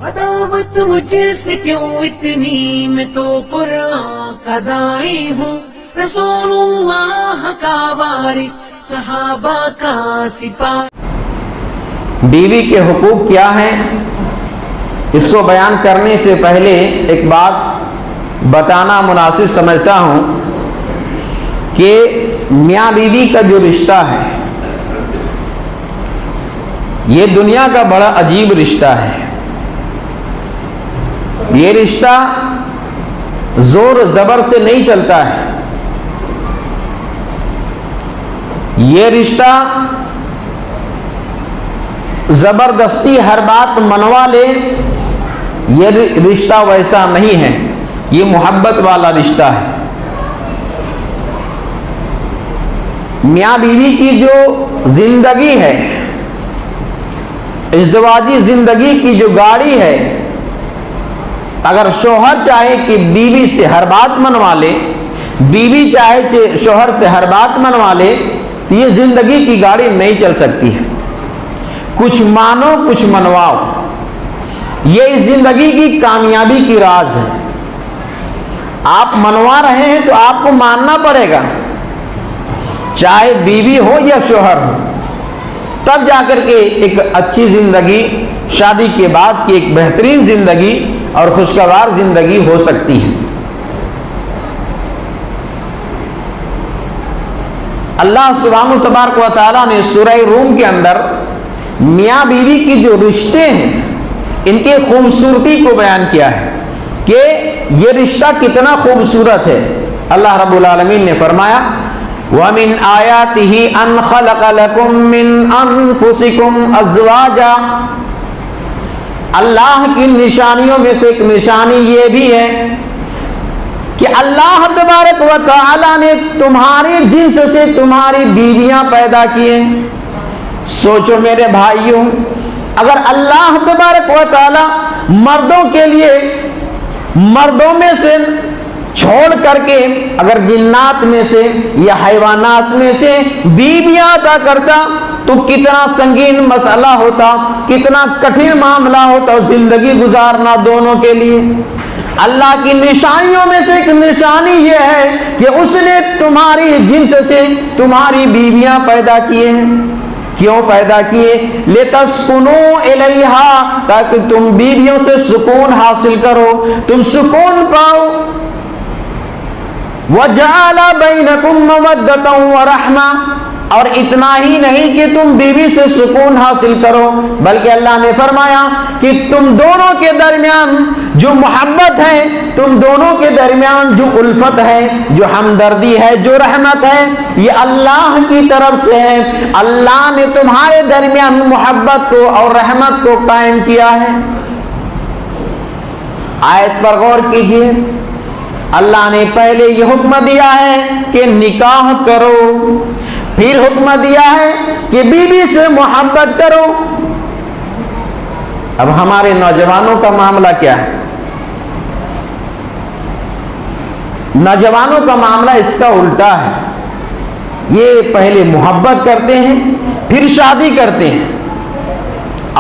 عداوت مجھ سے کیوں اتنی، میں تو قرآن کا داعی ہوں، رسول اللہ کا وارث، صحابہ کا سپاہ۔ بیوی کے حقوق کیا ہیں، اس کو بیان کرنے سے پہلے ایک بات بتانا مناسب سمجھتا ہوں کہ میاں بیوی کا جو رشتہ ہے یہ دنیا کا بڑا عجیب رشتہ ہے۔ یہ رشتہ زور زبر سے نہیں چلتا ہے، یہ رشتہ زبردستی ہر بات منوا لے، یہ رشتہ ویسا نہیں ہے، یہ محبت والا رشتہ ہے۔ میاں بیوی کی جو زندگی ہے، ازدواجی زندگی کی جو گاڑی ہے، اگر شوہر چاہے کہ بیوی سے ہر بات منوا لے، بیوی چاہے کہ شوہر سے ہر بات منوا لے، تو یہ زندگی کی گاڑی نہیں چل سکتی ہے۔ کچھ مانو کچھ منواؤ، یہ اس زندگی کی کامیابی کی راز ہے۔ آپ منوا رہے ہیں تو آپ کو ماننا پڑے گا، چاہے بیوی ہو یا شوہر ہو، تب جا کر کے ایک اچھی زندگی، شادی کے بعد کی ایک بہترین زندگی اور خوشگوار زندگی ہو سکتی ہے۔ اللہ سبحانہ تبارک و تعالیٰ نے سورہ روم کے اندر میاں بیوی کی جو رشتے ہیں ان کی خوبصورتی کو بیان کیا ہے کہ یہ رشتہ کتنا خوبصورت ہے۔ اللہ رب العالمین نے فرمایا وَمِنْ آيَاتِهِ أَنْ خَلَقَ لَكُم مِّنْ أَنفُسِكُمْ أَزْوَاجًا، اللہ کی نشانیوں میں سے ایک نشانی یہ بھی ہے کہ اللہ تبارک و تعالی نے تمہارے جنس سے تمہاری بیویاں پیدا کیے۔ سوچو میرے بھائیوں، اگر اللہ تبارک و تعالی مردوں کے لیے مردوں میں سے چھوڑ کر کے اگر جنات میں سے یا حیوانات میں سے بیویاں عطا کرتا تو کتنا سنگین مسئلہ ہوتا، کتنا کٹھن معاملہ ہوتا زندگی گزارنا دونوں کے لیے۔ اللہ کی نشانیوں میں سے ایک نشانی یہ ہے کہ اس نے تمہاری جنس سے تمہاری بیویاں پیدا کیے ہیں۔ کیوں پیدا کیے؟ لِتَسْكُنُوا إِلَيْهَا، تاکہ تم بیویوں سے سکون حاصل کرو، تم سکون پاؤ۔ وَجَعَلَ بَيْنَكُمْ مَوَدَّةً وَرَحْمَةً، اور اتنا ہی نہیں کہ تم بیوی سے سکون حاصل کرو، بلکہ اللہ نے فرمایا کہ تم دونوں کے درمیان جو محبت ہے، تم دونوں کے درمیان جو الفت ہے، جو ہمدردی ہے، جو رحمت ہے، یہ اللہ کی طرف سے ہے۔ اللہ نے تمہارے درمیان محبت کو اور رحمت کو قائم کیا ہے۔ آیت پر غور کیجئے، اللہ نے پہلے یہ حکم دیا ہے کہ نکاح کرو، پھر حکم دیا ہے کہ بیوی سے محبت کرو۔ اب ہمارے نوجوانوں کا معاملہ کیا ہے؟ نوجوانوں کا معاملہ اس کا الٹا ہے، یہ پہلے محبت کرتے ہیں پھر شادی کرتے ہیں،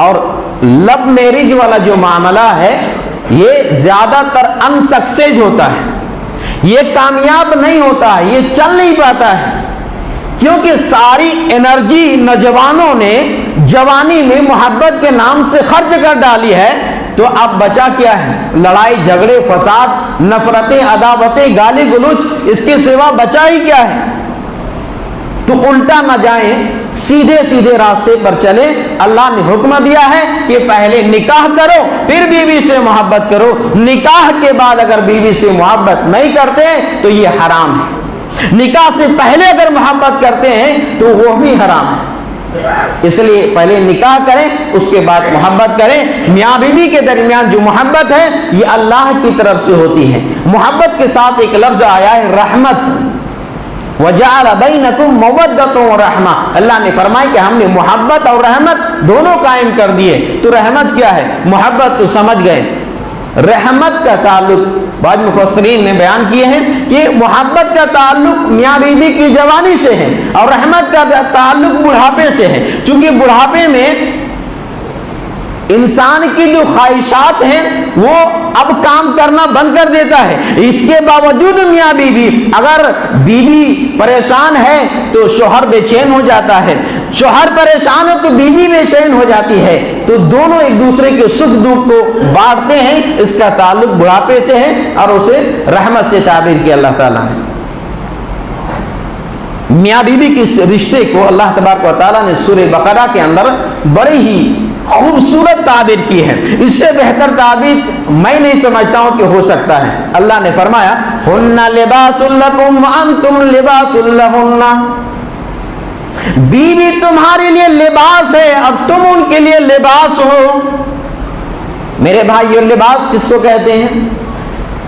اور لو میرج والا جو معاملہ ہے یہ زیادہ تر انسکسیس ہوتا ہے، یہ کامیاب نہیں ہوتا ہے، یہ چل نہیں پاتا ہے، کیونکہ ساری انرجی نوجوانوں نے جوانی میں محبت کے نام سے خرچ کر ڈالی ہے، تو اب بچا کیا ہے؟ لڑائی جھگڑے فساد نفرتیں عداوتیں گالی گلوچ، اس کے سوا بچا ہی کیا ہے؟ تو الٹا نہ جائیں، سیدھے سیدھے راستے پر چلے۔ اللہ نے حکم دیا ہے کہ پہلے نکاح کرو پھر بیوی سے محبت کرو، نکاح کے بعد اگر بیوی سے محبت نہیں کرتے تو یہ حرام ہے، نکاح سے پہلے اگر محبت کرتے ہیں تو وہ بھی حرام ہے۔ اس لیے پہلے نکاح کریں اس کے بعد محبت کریں۔ میاں بیوی کے درمیان جو محبت ہے یہ اللہ کی طرف سے ہوتی ہے۔ محبت کے ساتھ ایک لفظ آیا ہے رحمت، وَجَعَلَ بَيْنَكُمْ مَوَدَّةً وَرَحْمَةً، اللہ نے فرمایا کہ ہم نے محبت اور رحمت دونوں قائم کر دیے۔ تو رحمت کیا ہے؟ محبت تو سمجھ گئے، رحمت کا تعلق بعض مفسرین نے بیان کیے ہیں کہ محبت کا تعلق میاں بیوی کی جوانی سے ہے اور رحمت کا تعلق بڑھاپے سے ہے، چونکہ بڑھاپے میں انسان کی جو خواہشات ہیں وہ اب کام کرنا بند کر دیتا ہے. اس کے باوجود میاں بیوی، اگر بیوی پریشان ہے تو شوہر بے چین ہو جاتا ہے، شوہر پریشان ہے تو بیوی بے چین ہو جاتی ہے، تو دونوں ایک دوسرے کے سکھ دکھ کو بانٹتے ہیں. اس کا تعلق بڑھاپے سے ہے اور اسے رحمت سے تعبیر کیا اللہ تعالیٰ نے. میاں بیوی کے اس رشتے کو اللہ تبارک و تعالیٰ نے سورہ بقرہ کے اندر بڑی ہی خوبصورت تعبیر کی ہے. اس سے بہتر تعبیر میں نہیں سمجھتا ہوں کہ ہو سکتا ہے. اللہ نے فرمایا ہن لباس لکم وانتم لباس لہن، بیوی تمہارے لیے لباس ہے اور تم ان کے لیے لباس ہو. میرے بھائیو، لباس کس کو کہتے ہیں؟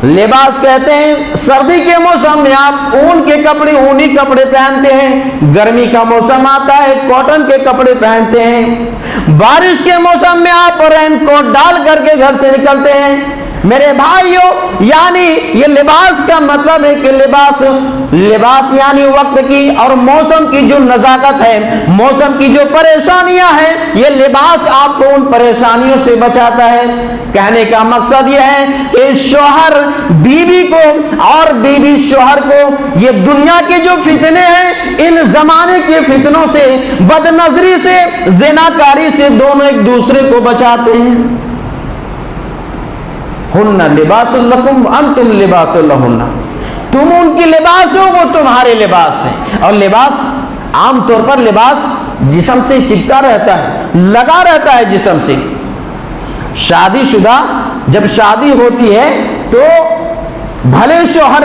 لباس کہتے ہیں سردی کے موسم میں آپ اون کے کپڑے، اونی کپڑے پہنتے ہیں، گرمی کا موسم آتا ہے کاٹن کے کپڑے پہنتے ہیں، بارش کے موسم میں آپ رین کوٹ ڈال کر کے گھر سے نکلتے ہیں. میرے بھائیوں، یعنی یہ لباس کا مطلب ہے کہ لباس یعنی وقت کی اور موسم کی جو نزاکت ہے، موسم کی جو پریشانیاں ہیں، یہ لباس آپ کو ان پریشانیوں سے بچاتا ہے. کہنے کا مقصد یہ ہے کہ شوہر بیوی کو اور بیوی شوہر کو یہ دنیا کے جو فتنے ہیں، ان زمانے کے فتنوں سے، بد نظری سے، زناکاری سے دونوں ایک دوسرے کو بچاتے ہیں. ہن لباس لکم انتم لباس لہن، تم ان کی لباس ہو، وہ تمہارے لباس ہیں. اور لباس عام طور پر لباس جسم سے چپکا رہتا ہے، لگا رہتا ہے جسم سے. شادی شدہ جب شادی ہوتی ہے تو بھلے شوہر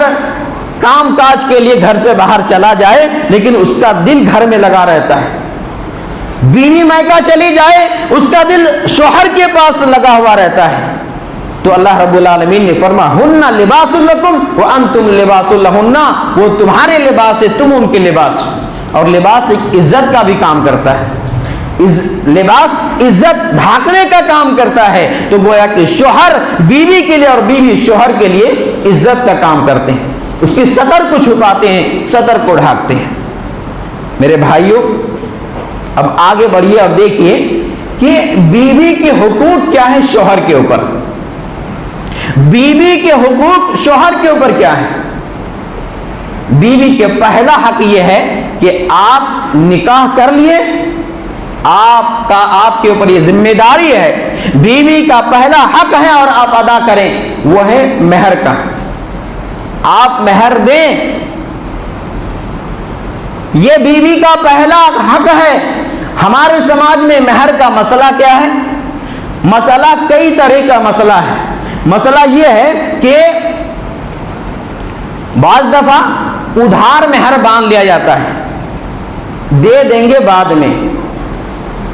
کام کاج کے لیے گھر سے باہر چلا جائے لیکن اس کا دل گھر میں لگا رہتا ہے. بیوی میکہ چلی جائے اس کا دل شوہر کے پاس لگا ہوا رہتا ہے. تو اللہ رب العالمین نے فرمایا ہن لباس لکم وانتم لباس لہن، وہ تمہارے لباس ہے، تم ان کے لباس. اور لباس ایک عزت کا بھی کام کرتا ہے. لباس عزت ڈھانکنے کا کام کرتا ہے. تو گویا کہ شوہر بیوی کے لیے اور بیوی شوہر کے لیے عزت کا کام کرتے ہیں، اس کی سطر کو چھپاتے ہیں، سطر کو ڈھانکتے ہیں. میرے بھائیوں، اب آگے بڑھیے اور دیکھیے کہ بیوی کے حقوق کیا ہیں شوہر کے اوپر. بیوی کے حقوق شوہر کے اوپر کیا ہے؟ بیوی کے پہلا حق یہ ہے کہ آپ نکاح کر لیے، آپ کے اوپر یہ ذمہ داری ہے، بیوی کا پہلا حق ہے اور آپ ادا کریں، وہ ہے مہر کا. آپ مہر دیں، یہ بیوی کا پہلا حق ہے. ہمارے سماج میں مہر کا مسئلہ کیا ہے؟ مسئلہ کئی طرح کا مسئلہ ہے. مسئلہ یہ ہے کہ بعض دفعہ ادھار مہر باندھ لیا جاتا ہے، دے دیں گے بعد میں.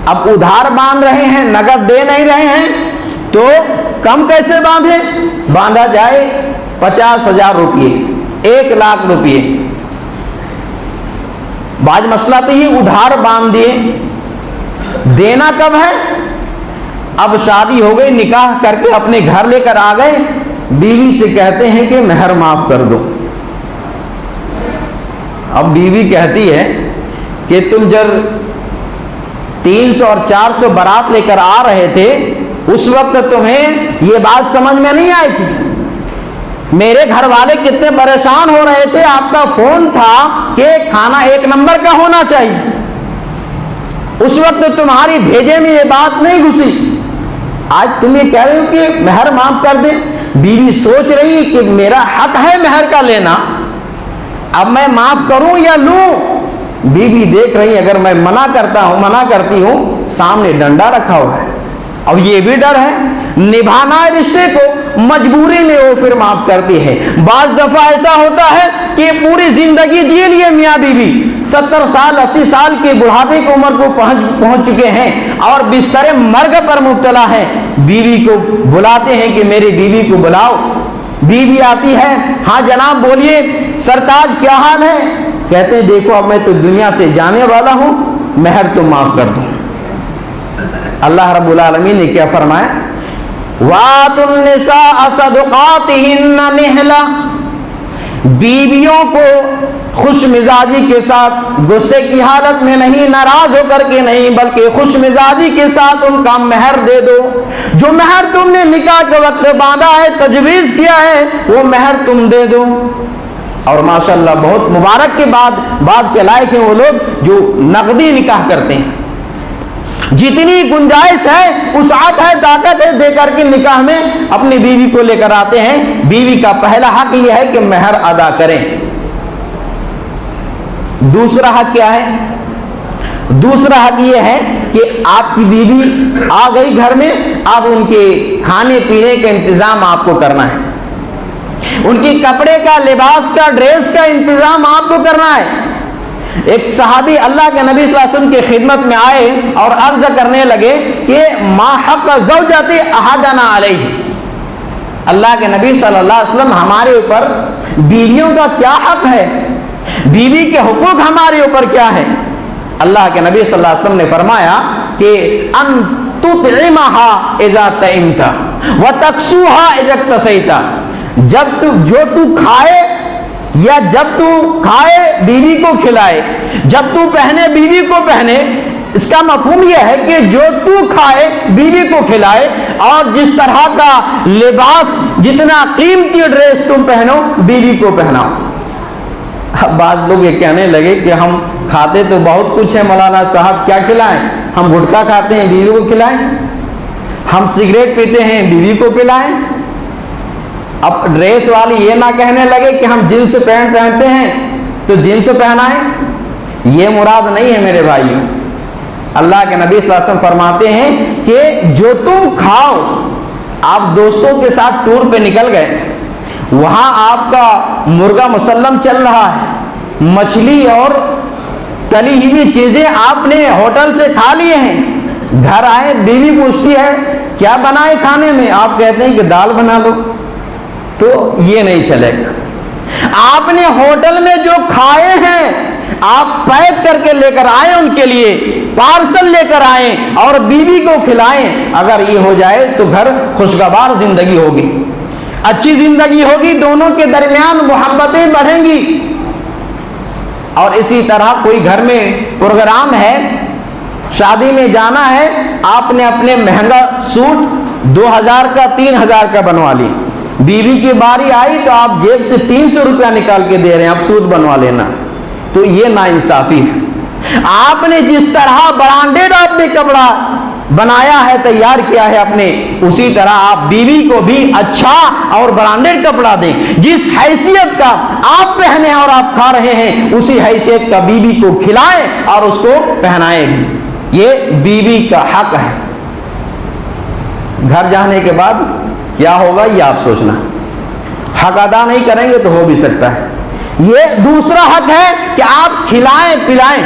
اب ادھار باندھ رہے ہیں، نقد دے نہیں رہے ہیں، تو کم کیسے باندھیں؟ باندھا جائے 50,000 روپئے، 1,00,000 روپئے. بعض مسئلہ تو یہ ادھار باندھ دیے، دینا کب ہے؟ اب شادی ہو گئی، نکاح کر کے اپنے گھر لے کر آ گئے، بیوی سے کہتے ہیں کہ مہر معاف کر دو. اب بیوی کہتی ہے کہ تم جب 300 اور 400 بارات لے کر آ رہے تھے اس وقت تمہیں یہ بات سمجھ میں نہیں آئی تھی. میرے گھر والے کتنے پریشان ہو رہے تھے، آپ کا فون تھا کہ کھانا 1 نمبر کا ہونا چاہیے، اس وقت تمہاری بھیجے میں یہ بات نہیں گھسی. آج تم یہ کہہ رہے ہو کہ مہر معاف کر دیں. بیوی سوچ رہی کہ میرا حق ہے مہر کا لینا، اب میں معاف کروں یا لوں؟ بیوی دیکھ رہی اگر میں منع کرتی ہوں سامنے ڈنڈا رکھا ہوا ہے. اب یہ بھی ڈر ہے، نبھانا ہے رشتے کو، مجبوری میں وہ پھر معاف کرتی ہے. بعض دفعہ ایسا ہوتا ہے کہ پوری زندگی جی لیے میاں بیوی، 70 سال 80 سال کے بڑھاپے کی عمر کو پہنچ چکے ہیں اور بستر مرگ پر مبتلا ہے. بیوی کو بلاتے ہیں کہ میری بیوی کو بلاؤ. بیوی آتی ہے، ہاں جناب بولیے سرتاج کیا حال ہے؟ کہتے ہیں دیکھو اب میں تو دنیا سے جانے والا ہوں، مہر تو معاف کر دو. اللہ رب العالمین نے کیا فرمایا؟ وَآتُوا النِّسَاءَ صَدُقَاتِهِنَّ نِحْلَةً، بیویوں کو خوش مزاجی کے ساتھ، غصے کی حالت میں نہیں، ناراض ہو کر کے نہیں، بلکہ خوش مزاجی کے ساتھ ان کا مہر دے دو۔ جو مہر تم نے نکاح کے وقت باندھا ہے، تجویز کیا ہے، وہ مہر تم دے دو۔ اور ماشاءاللہ بہت مبارک کے بعد کے لائق ہیں وہ لوگ جو نقدی نکاح کرتے ہیں۔ جتنی گنجائش ہے، وسعت ہے، طاقت ہے، دے کر کے نکاح میں اپنی بیوی کو لے کر آتے ہیں۔ بیوی کا پہلا حق یہ ہے کہ مہر ادا کریں۔ دوسرا حق کیا ہے؟ دوسرا حق یہ ہے کہ آپ کی بیوی آ گئی گھر میں، اب ان کے کھانے پینے کا انتظام آپ کو کرنا ہے، ان کی کپڑے کا، لباس کا، ڈریس کا انتظام آپ کو کرنا ہے۔ ایک صحابی اللہ کے نبی صلی اللہ علیہ وسلم کی خدمت میں آئے اور عرض کرنے لگے کہ ما حق زوجۃ احدنا علیہ، اللہ کے نبی صلی اللہ علیہ وسلم ہمارے اوپر بیویوں کا کیا حق ہے، بیوی کے حقوق ہمارے اوپر کیا ہے؟ اللہ کے نبی صلی اللہ علیہ وسلم نے فرمایا کہ ان تطعمها اذا طعمت وتکسوها اذا اکتسیت، جو تو کھائے یا جب تو کھائے بیوی کو کھلائے، جب تو پہنے بیوی کو پہنے۔ اس کا مفہوم یہ ہے کہ جو تو کھائے بیوی کو کھلائے، اور جس طرح کا لباس، جتنا قیمتی ڈریس تم پہنو بیوی کو پہناؤ۔ اب بعض لوگ یہ کہنے لگے کہ ہم کھاتے تو بہت کچھ ہے مولانا صاحب، کیا کھلائیں؟ ہم گٹکا کھاتے ہیں بیوی کو کھلائیں، ہم سگریٹ پیتے ہیں بیوی کو پلائیں۔ اب ڈریس والی یہ نہ کہنے لگے کہ ہم جنس پینٹ پہنتے ہیں تو جنس پہنائیں، یہ مراد نہیں ہے میرے بھائیوں۔ اللہ کے نبی صلی اللہ علیہ وسلم فرماتے ہیں کہ جو تم کھاؤ، آپ دوستوں کے ساتھ ٹور پہ نکل گئے، وہاں آپ کا مرغا مسلم چل رہا ہے، مچھلی اور تلی ہوئی چیزیں آپ نے ہوٹل سے کھا لیے ہیں، گھر آئے بیوی پوچھتی ہے کیا بنائے کھانے میں، آپ کہتے ہیں کہ دال بنا لو، تو یہ نہیں چلے گا۔ آپ نے ہوٹل میں جو کھائے ہیں آپ پیک کر کے لے کر آئے، ان کے لیے پارسل لے کر آئیں اور بیوی کو کھلائیں۔ اگر یہ ہو جائے تو گھر خوشگوار زندگی ہوگی، اچھی زندگی ہوگی، دونوں کے درمیان محبتیں بڑھیں گی۔ اور اسی طرح کوئی گھر میں پروگرام ہے، شادی میں جانا ہے، آپ نے اپنے مہنگا سوٹ 2000 کا 3000 کا بنوا لی، بیوی کی باری آئی تو آپ جیب سے 300 روپیہ نکال کے دے رہے ہیں، اب سوٹ بنوا لینا، تو یہ ناانصافی ہے۔ آپ نے جس طرح برانڈیڈ آپ نے کپڑا بنایا ہے، تیار کیا ہے اپنے، اسی طرح آپ بیوی کو بھی اچھا اور برانڈیڈ کپڑا دیں، جس حیثیت کا آپ پہنے اور آپ کھا رہے ہیں اسی حیثیت کا بیوی کو کھلائیں اور اس کو پہنائیں بھی، یہ بیوی کا حق ہے۔ گھر جانے کے بعد کیا ہوگا یہ آپ سوچنا، حق ادا نہیں کریں گے تو ہو بھی سکتا ہے۔ یہ دوسرا حق ہے کہ آپ کھلائیں پلائیں۔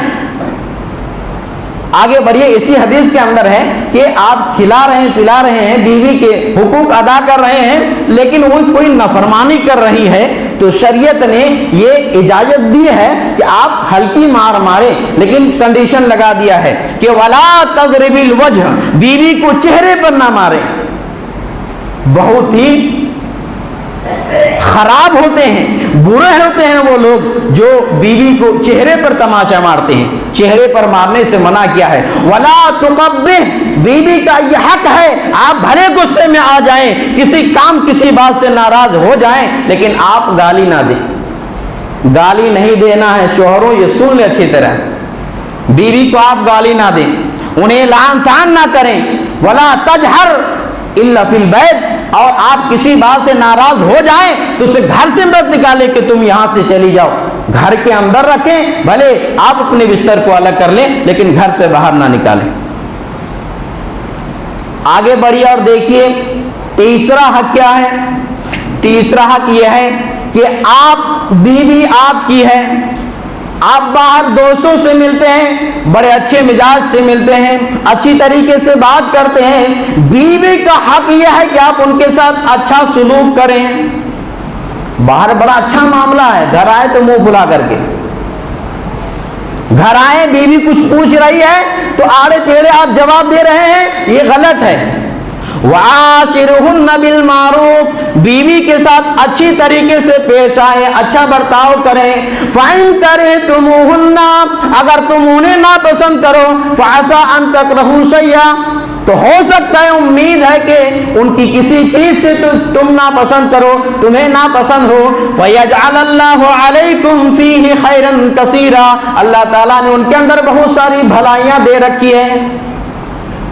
آگے بڑھیے، اسی حدیث کے اندر ہے کہ آپ کھلا رہے ہیں پلا رہے ہیں، بیوی کے حقوق ادا کر رہے ہیں، لیکن وہ کوئی نافرمانی کر رہی ہے تو شریعت نے یہ اجازت دی ہے کہ آپ ہلکی مار ماریں، لیکن کنڈیشن لگا دیا ہے کہ ولا تضرب الوجہ، بیوی کو چہرے پر نہ ماریں۔ بہت ہی خراب ہوتے ہیں، برے ہوتے ہیں وہ لوگ جو بیوی کو چہرے پر تماشا مارتے ہیں، چہرے پر مارنے سے منع کیا ہے۔ ولا تقبح، بیوی کا یہ حق ہے آپ بھلے غصے میں آ جائیں، کسی کام کسی بات سے ناراض ہو جائیں، لیکن آپ گالی نہ دیں، گالی نہیں دینا ہے۔ شوہروں یہ سن لیں اچھی طرح، بیوی کو آپ گالی نہ دیں، انہیں لعن طعن نہ کریں۔ ولا تجہر الا فی البیت، اور آپ کسی بات سے ناراض ہو جائیں تو اسے گھر سے مت نکالیں کہ تم یہاں سے چلی جاؤ، گھر کے اندر رکھیں، بھلے آپ اپنے بستر کو الگ کر لیں لیکن گھر سے باہر نہ نکالیں۔ آگے بڑھیے اور دیکھیے تیسرا حق کیا ہے۔ تیسرا حق یہ ہے کہ آپ، بیوی آپ کی ہے، آپ باہر دوستوں سے ملتے ہیں، بڑے اچھے مزاج سے ملتے ہیں، اچھی طریقے سے بات کرتے ہیں، بیوی کا حق یہ ہے کہ آپ ان کے ساتھ اچھا سلوک کریں۔ باہر بڑا اچھا معاملہ ہے، گھر آئے تو منہ پھلا کر کے، گھر آئے بیوی کچھ پوچھ رہی ہے تو آڑے ٹیڑے آپ جواب دے رہے ہیں، یہ غلط ہے۔ وعاشرهن بالمعروف, بیوی کے ساتھ اچھی طریقے سے پیش آئے, اچھا برتاؤ کریں. فَإِن كَرِهْتُمُوهُنَّ, اگر تم انہیں ناپسند کرو, فَعَسَىٰ أَن تَكْرَهُوا شَيْئًا, تو ہو سکتا ہے, امید ہے کہ ان کی کسی چیز سے تم ناپسند کرو, تمہیں ناپسند ہو. وَيَجْعَلَ اللَّهُ عَلَيْكُمْ فِيهِ خَيْرًا كَثِيرًا, اللہ تعالیٰ نے ان کے اندر بہت ساری بھلائیاں دے رکھی ہیں.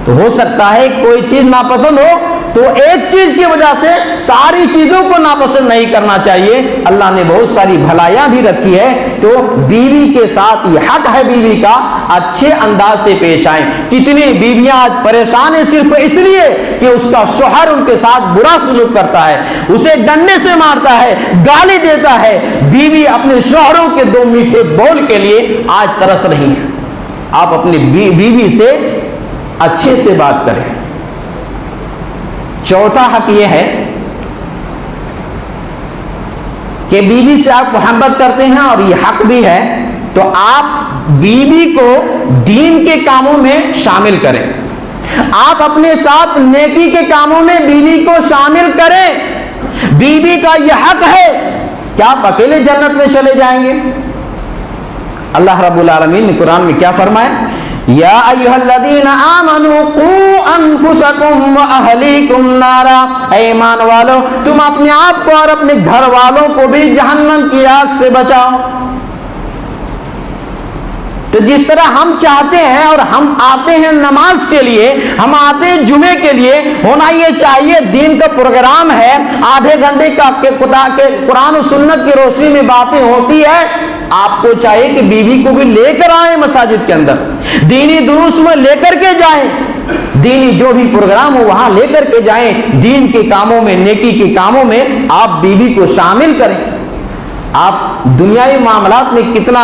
تو ہو سکتا ہے کوئی چیز ناپسند ہو تو ایک چیز کی وجہ سے ساری چیزوں کو ناپسند نہیں کرنا چاہیے. اللہ نے بہت ساری بھلائیاں بھی رکھی ہے, تو بیوی کے ساتھ یہ حق ہے بیوی کا اچھے انداز سے پیش آئیں. کتنی بیویاں آج پریشان ہیں صرف اس لیے کہ اس کا شوہر ان کے ساتھ برا سلوک کرتا ہے, اسے ڈنڈے سے مارتا ہے, گالی دیتا ہے. بیوی اپنے شوہروں کے دو میٹھے بول کے لیے آج ترس رہی ہیں. آپ اپنی بیوی سے اچھے سے بات کریں. چوتھا حق یہ ہے کہ بیوی سے آپ محبت کرتے ہیں اور یہ حق بھی ہے, تو آپ بیوی کو دین کے کاموں میں شامل کریں. آپ اپنے ساتھ نیکی کے کاموں میں بیوی کو شامل کریں. بیوی کا یہ حق ہے کہ آپ اکیلے جنت میں چلے جائیں گے. اللہ رب العالمین نے قرآن میں کیا فرمایا؟ یا ایھا الذین آمنوا قوا انفسکم واہلیکم نارا, اے ایمان والو تم اپنے آپ کو اور اپنے گھر والوں کو بھی جہنم کی آگ سے بچاؤ. تو جس طرح ہم چاہتے ہیں اور ہم آتے ہیں نماز کے لیے, ہم آتے ہیں جمعے کے لیے, ہونا یہ چاہیے دین کا پروگرام ہے, آدھے گھنٹے کا قرآن و سنت کی روشنی میں باتیں ہوتی ہے, آپ کو چاہیے کہ بیوی کو بھی لے کر آئیں مساجد کے اندر, دینی دروس میں لے کر کے جائیں, دینی جو بھی پروگرام ہو وہاں لے کر کے جائیں. دین کے کاموں میں, نیکی کے کاموں میں آپ بیوی کو شامل کریں. آپ دنیاوی معاملات میں کتنا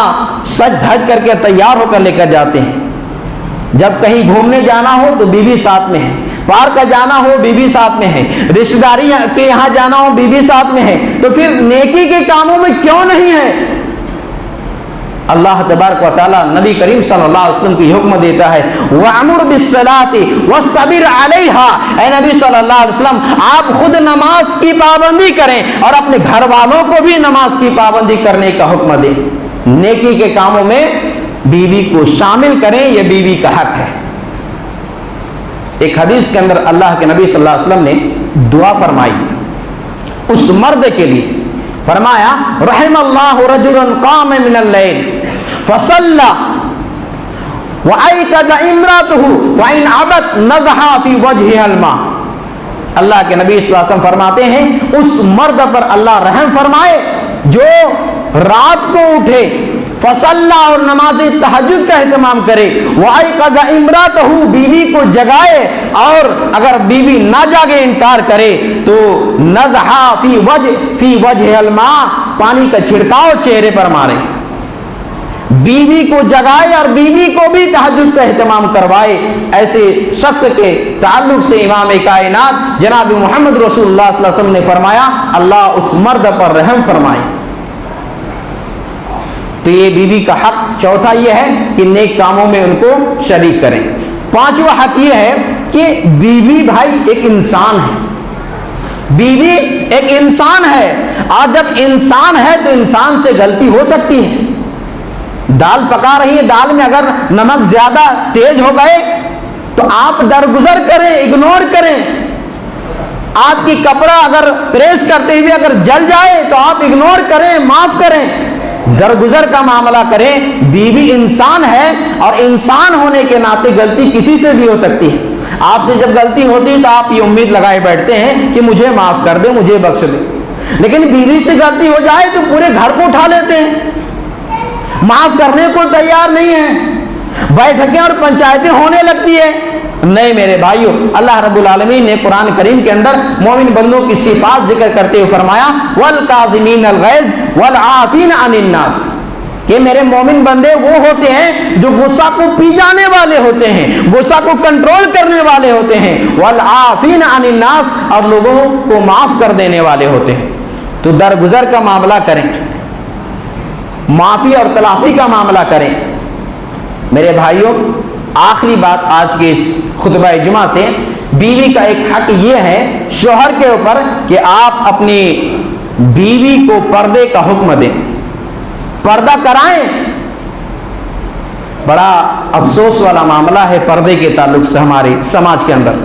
سج دھج کر کے تیار ہو کر لے کر جاتے ہیں. جب کہیں گھومنے جانا ہو تو بیوی ساتھ میں ہے, پارک کا جانا ہو بیوی ساتھ میں ہے, رشتہ داری کے یہاں جانا ہو بیوی ساتھ میں ہے, تو پھر نیکی کے کاموں میں کیوں نہیں ہے؟ اللہ تبارک و تعالی نبی کریم صلی اللہ علیہ وسلم کی حکم دیتا ہے, وَأَمُرْ بِالصَّلَاةِ وَاسْتَبِرْ عَلَيْهَا, اے نبی صلی اللہ علیہ وسلم آپ خود نماز کی پابندی کریں اور اپنے گھر والوں کو بھی نماز کی پابندی کرنے کا حکم دیں. نیکی کے کاموں میں بیوی کو شامل کریں, یہ بیوی کا حق ہے. ایک حدیث کے اندر اللہ کے نبی صلی اللہ علیہ وسلم نے دعا فرمائی اس مرد کے لیے, فرمایا رحم اللہ رجلا قام من اللیل فصلى وأيقظ امرأته فإن عبت نزح في وجهها الماء. اللہ کے نبی صلی اللہ علیہ وسلم فرماتے ہیں اس مرد پر اللہ رحم فرمائے جو رات کو اٹھے, فصلى اور نماز تہجد کا اہتمام کرے, وأيقظ امرأته بیوی کو جگائے, اور اگر بیوی نہ جاگے انکار کرے تو نزح فی وجہ الماء, پانی کا چھڑکاؤ چہرے پر مارے. بیوی کو جگائے اور بیوی کو بھی تہجد کا اہتمام کروائے. ایسے شخص کے تعلق سے امام کائنات جناب محمد رسول اللہ صلی اللہ علیہ وسلم نے فرمایا اللہ اس مرد پر رحم فرمائے. تو یہ بیوی کا حق چوتھا یہ ہے کہ نیک کاموں میں ان کو شریک کریں. پانچواں حق یہ ہے کہ بیوی بھائی ایک انسان ہے, بیوی ایک انسان ہے, اور جب انسان ہے تو انسان سے غلطی ہو سکتی ہے. دال پکا رہی ہے, دال میں اگر نمک زیادہ تیز ہو گئے تو آپ درگزر کریں, اگنور کریں. آپ کی کپڑا اگر پریس کرتے ہوئے اگر جل جائے تو آپ اگنور کریں, معاف کریں, درگزر کا معاملہ کریں. بیوی انسان ہے اور انسان ہونے کے ناطے غلطی کسی سے بھی ہو سکتی ہے. آپ سے جب غلطی ہوتی ہے تو آپ یہ امید لگائے بیٹھتے ہیں کہ مجھے معاف کر دے, مجھے بخش دے, لیکن بیوی سے غلطی ہو جائے تو پورے گھر کو اٹھا لیتے ہیں, معاف کرنے کو تیار نہیں ہے, بیٹھکیں اور پنچایتیں ہونے لگتی ہے. نہیں میرے بھائیو, اللہ رب العالمین نے قرآن کریم کے اندر مومن بندوں کی صفات ذکر کرتے ہوئے فرمایا وَالْقَاظِمِينَ الْغَيْظَ وَالْعَافِينَ عَنِ النَّاسِ, کہ میرے مومن بندے وہ ہوتے ہیں جو غصہ کو پی جانے والے ہوتے ہیں, غصہ کو کنٹرول کرنے والے ہوتے ہیں, وَالْعَافِينَ عَنِ النَّاسِ, اور لوگوں کو معاف کر دینے والے ہوتے ہیں. تو درگزر کا معاملہ کریں, معافی اور تلافی کا معاملہ کریں. میرے بھائیوں, آخری بات آج کے اس خطبہ جمعہ سے بیوی کا ایک حق یہ ہے شوہر کے اوپر کہ آپ اپنی بیوی کو پردے کا حکم دیں، پردہ کرائیں۔ بڑا افسوس والا معاملہ ہے پردے کے تعلق سے ہمارے سماج کے اندر۔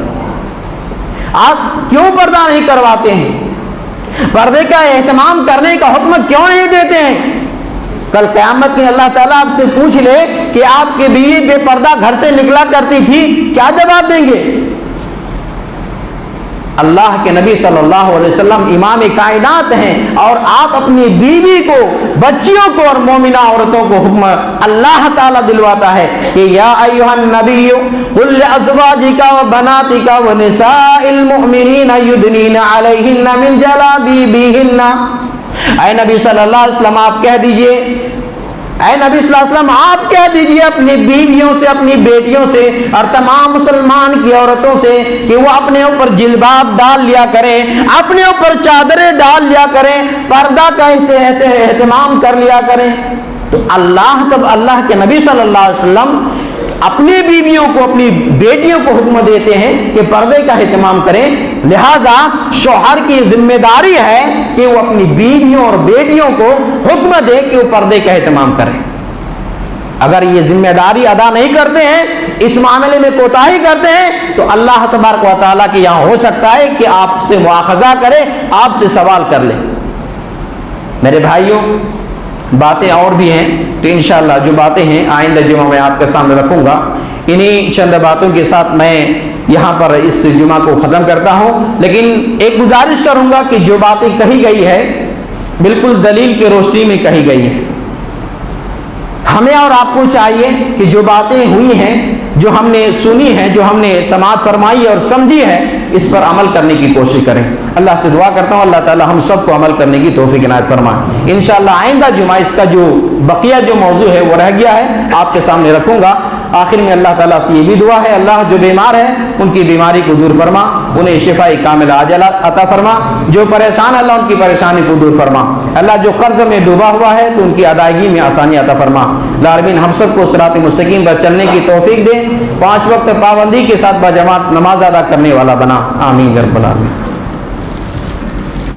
آپ کیوں پردہ نہیں کرواتے ہیں؟ پردے کا اہتمام کرنے کا حکم کیوں نہیں دیتے ہیں؟ کل قیامت میں اللہ تعالیٰ آپ سے پوچھ لے کہ آپ کی بیوی بے پردہ گھر سے نکلا کرتی تھی، کیا جواب دیں گے؟ اللہ کے نبی صلی اللہ علیہ وسلم امام کائنات ہیں، اور آپ اپنی بیوی کو، بچیوں کو اور مومنہ عورتوں کو حکم اللہ تعالیٰ دلواتا ہے کہ یا ایھا النبی قل لازواجک وبناتک ونساء المؤمنین یدنین علیہن من جلابیبہن۔ اے نبی صلی اللہ علیہ وسلم آپ کہہ دیجئے، اے نبی صلی اللہ علیہ وسلم آپ کہہ دیجئے اپنی بیویوں سے، اپنی بیٹیوں سے اور تمام مسلمان کی عورتوں سے کہ وہ اپنے اوپر جلباب ڈال لیا کریں، اپنے اوپر چادریں ڈال لیا کریں، پردہ کا اہتمام کر لیا کریں۔ تو اللہ کے نبی صلی اللہ علیہ وسلم اپنی بیویوں کو، اپنی بیٹیوں کو حکم دیتے ہیں کہ پردے کا اہتمام کریں، لہذا شوہر کی ذمہ داری ہے کہ وہ اپنی بیویوں اور بیٹیوں کو حکم دے کہ وہ پردے کا اہتمام کریں۔ اگر یہ ذمہ داری ادا نہیں کرتے ہیں، اس معاملے میں کوتاہی کرتے ہیں، تو اللہ تبارک و تعالیٰ کے یہاں ہو سکتا ہے کہ آپ سے مواخذہ کرے، آپ سے سوال کر لے۔ میرے بھائیوں، باتیں اور بھی ہیں، تو انشاءاللہ جو باتیں ہیں آئندہ جمعہ میں آپ کے سامنے رکھوں گا۔ انہی چند باتوں کے ساتھ میں یہاں پر اس جمعہ کو ختم کرتا ہوں، لیکن ایک گزارش کروں گا کہ جو باتیں کہی گئی ہے بالکل دلیل کی روشنی میں کہی گئی ہے۔ ہمیں اور آپ کو چاہیے کہ جو باتیں ہوئی ہیں، جو ہم نے سنی ہے، جو ہم نے سماعت فرمائی اور سمجھی ہے، اس پر عمل کرنے کی کوشش کریں۔ اللہ سے دعا کرتا ہوں اللہ تعالی ہم سب کو عمل کرنے کی توفیق عنایت فرمائے۔ انشاءاللہ آئندہ جمعہ اس کا جو بقیہ جو موضوع ہے وہ رہ گیا ہے آپ کے سامنے رکھوں گا۔ آخر میں اللہ تعالیٰ سے یہ بھی دعا ہے اللہ جو بیمار ہے ان کی بیماری کو دور فرما، انہیں شفاء کاملہ عاجلہ عطا فرما، جو پریشان اللہ ان کی پریشانی کو دور فرما، اللہ جو قرض میں ڈوبا ہوا ہے تو ان کی ادائیگی میں آسانی عطا فرما۔ العالمین ہم سب کو صراط مستقیم پر چلنے کی توفیق دے، 5 وقت پابندی کے ساتھ باجماعت نماز ادا کرنے والا بنا، آمین یا رب العالمین۔